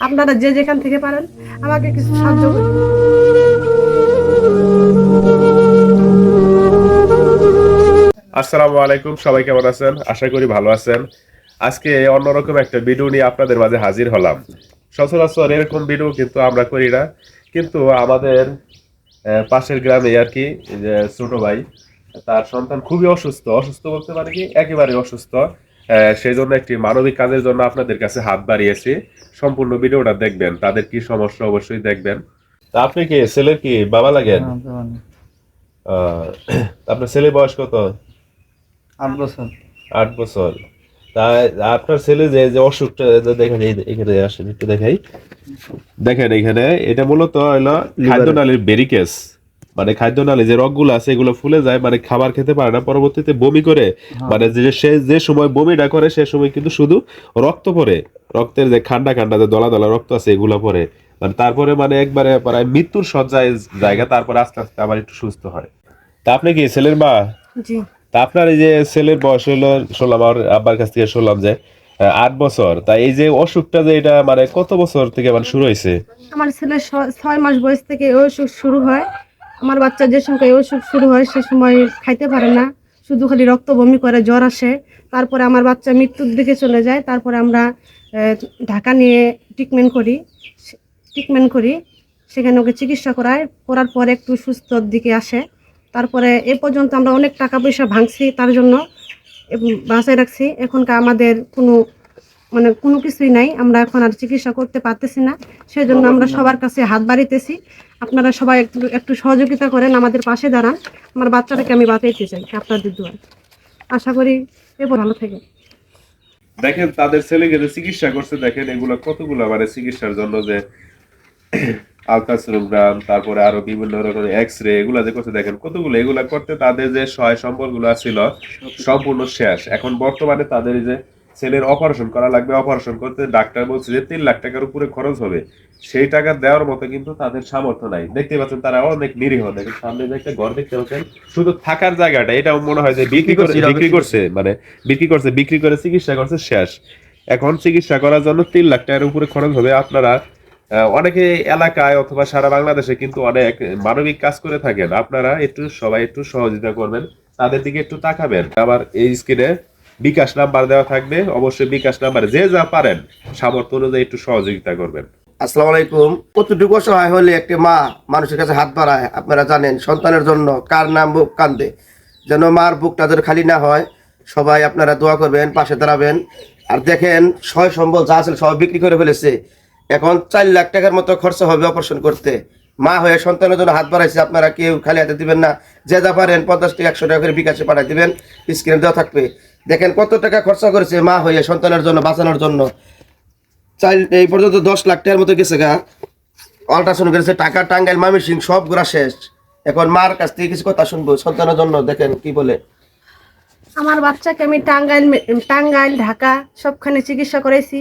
আপনারা যে যেখান থেকে পারেন আমাকে কিছু সাহায্য করুন। আসসালামু আলাইকুম, সবাই কেমন আছেন? আশা করি ভালো আছেন। আজকে অন্যরকম একটা ভিডিও নিয়ে আপনাদের মাঝে হাজির হলাম। সচরাচর এরকম ভিডিও কিন্তু আমরা করি না, কিন্তু আমাদের পাশের গ্রামে আর কি, এই যে ছোট ভাই, তার সন্তান খুবই অসুস্থ। অসুস্থ বলতে পারে কি, একেবারে অসুস্থ। সেই জন্য একটি মানবিক কাজের জন্য আপনাদের কাছে হাত বাড়িয়েছি। সম্পূর্ণ ভিডিওটা দেখবেন, তাদের কি সমস্যা অবশ্যই দেখবেন। তা আপনি কি ছেলের কি বাবা লাগেন? আহ, আপনার ছেলে বয়স কত? 8 বছর। 8 বছর। তা আপনার ছেলে যে যে অসুখটা, দেখেন এখানে আসেন একটু দেখাই। দেখেন এখানে, এটা মূলত হলো খাদ্যনালীর ব্যারিকেস। মানে খাদ্যনালী যে রগগুলো আছে এগুলো ফুলে যায়, মানে খাবার খেতে পারে না, পরবর্তীতে বমি করে। মানে সে যে সময় বমিটা করে সে সময় কিন্তু শুধু রক্ত পড়ে, রক্তের যে খান্ডা খান্ডা যে দলা দলা রক্ত আছে এগুলো পড়ে। মানে তারপরে মানে একবারে প্রায় মৃত্যুর শয্যায় জায়গা, তারপরে আস্তে আস্তে আবার একটু সুস্থ হয়। তা আপনি কি ছেলের মা? জি। তা আপনার এই যে ছেলের বয়স হলো, শুনলাম আমার আব্বার কাছ থেকে শুনলাম যে 8 বছর। তা এই যে অসুখটা যে এটা মানে কত বছর থেকে মানে শুরু হয়েছে? আমার ছেলের 6 মাস বয়স থেকে এই অসুখ শুরু হয়। আমার বাচ্চা যে সময় এই অসুখ শুরু হয় সে সময় খাইতে পারে না, শুধু খালি রক্ত বমি করে, জ্বর আসে। তারপরে আমার বাচ্চা মৃত্যুর দিকে চলে যায়। তারপরে আমরা ঢাকা নিয়ে ট্রিটমেন্ট করি। সেখানে ওকে চিকিৎসা করার পরে একটু সুস্থর দিকে আসে। তারপরে এ পর্যন্ত আমরা অনেক টাকা পয়সা ভাঙছি তার জন্য, বাঁচায় রাখছি। এখনকার আমাদের কোনো কিছুই নাই, আমরা এখন আর চিকিৎসা করতে পারতেছি না। সেজন্য আমরা সবার কাছে হাত বাড়িতেছি। আপনারা সবাই একটু একটু সহযোগিতা করেন, আমাদের পাশে দাঁড়ান। আমার বাচ্চাটাকে আমি বাঁচাইতে চাই আপনাদের দোয়ায়। আশা করি এরপর ভালো থেকে। দেখেন তাদের ছেলেকে যে চিকিৎসা করছে, দেখেন এগুলো কতগুলো মানে চিকিৎসার জন্য যে আলট্রাসোনোগ্রাম, তারপরে আরো বিভিন্ন রকমের এক্স রে, এগুলা যে করছে দেখেন কতগুলো। এগুলা করতে তাদের যে সহায় সম্পদ গুলো ছিল সম্পূর্ণ শেষ। এখন বর্তমানে তাদের এই যে ছেলের অপারেশন করা লাগবে, অপারেশন করতে ডাক্তার বলছে যে 3 লাখ টাকার উপরে খরচ হবে। সেই টাকা দেওয়ার মতো কিন্তু তাদের সামর্থ্য নাই। দেখতে পাচ্ছেন তারা অনেক নিরীহ। দেখেন সামনে যে একটা ঘর দেখতে পাচ্ছেন, শুধু থাকার জায়গাটা এটাও মনে হয় যে বিক্রি করে চিকিৎসা করছে শেষ। এখন চিকিৎসা করার জন্য 3 লাখ টাকার উপরে খরচ হবে। আপনারা অনেকে এলাকায় অথবা সারা বাংলাদেশে কিন্তু অনেক মানবিক কাজ করে থাকেন। আপনারা একটু সবাই একটু সহযোগিতা করবেন, তাদের দিকে একটু তাকাবেন। আমার এই স্ক্রিনে বিকাশ নাম্বার দেওয়া থাকবে, অবশ্যই বিকাশ নাম্বারে যে যা পারেন সামর্থ্য অনুযায়ী একটু সহযোগিতা করবেন। আসসালামু আলাইকুম। কতটুকু অসহায় হলে একটি মা মানুষের কাছে হাত বাড়ায় আপনারা জানেন। সন্তানের জন্য কার নাম বুক কান্দে, যেন মার বুকটা যেন খালি না হয়। সবাই আপনারা দোয়া করবেন, পাশে দাঁড়াবেন। আর দেখেন সয় সম্বল যা আছে সব বিক্রি করে ফেলেছে। এখন 4 লাখ টাকার মতো খরচা হবে অপারেশন করতে। মা হয়ে সন্তানের জন্য হাত বাড়াইছে, আপনারা কেউ খালি হাতে দিবেন না। যে যা পারেন 50 টাকা 100 টাকা করে বিকাশে পাঠাই দিবেন, স্ক্রিনে দেওয়া থাকবে। দেখেন কত টাকা খরচা করেছে মা হয়ে সন্তানের জন্য বাঁচানোর জন্য। এই পর্যন্ত 10 লাখ টাকার মতো গেছে গা। আল্ট্রাসাউন্ড করেছে, টাকা টাঙ্গাইল ময়মনসিংহ সব ঘোরা শেষ। এখন মার কাছ থেকে কিছু কথা শুনবো সন্তানের জন্য, দেখেন কি বলে। আমার বাচ্চাকে আমি টাঙ্গাইল ঢাকা সবখানে চিকিৎসা করেছি।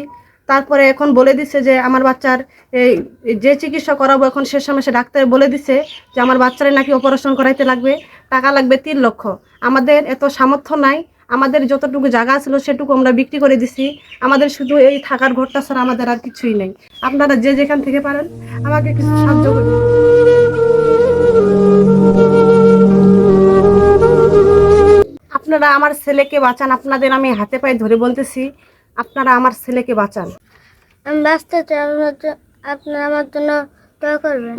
তারপরে এখন বলে দিছে যে আমার বাচ্চার এই যে চিকিৎসা করাবো, এখন শেষ মাসে ডাক্তার বলে দিছে যে আমার বাচ্চারে নাকি অপারেশন করাইতে লাগবে, টাকা লাগবে 3 লক্ষ। আমাদের এত সামর্থ্য নাই, আমাদের যতটুকু জায়গা ছিল সেটুকু আমরা বিক্রি করে দিছি। আমাদের শুধু এই থাকার ঘরটা ছাড়া আমাদের আর কিছুই নেই। আপনারা যে যেখান থেকে পারেন আমাকে কিছু সাহায্য করুন। আপনারা আমার ছেলেকে বাঁচান, আপনাদের আমি হাতে পায়ে ধরে বলতেছি, আপনারা আমার ছেলেকে বাঁচান। আমি বাঁচতে চাই, আপনারা আমার জন্য দোয়া করবেন।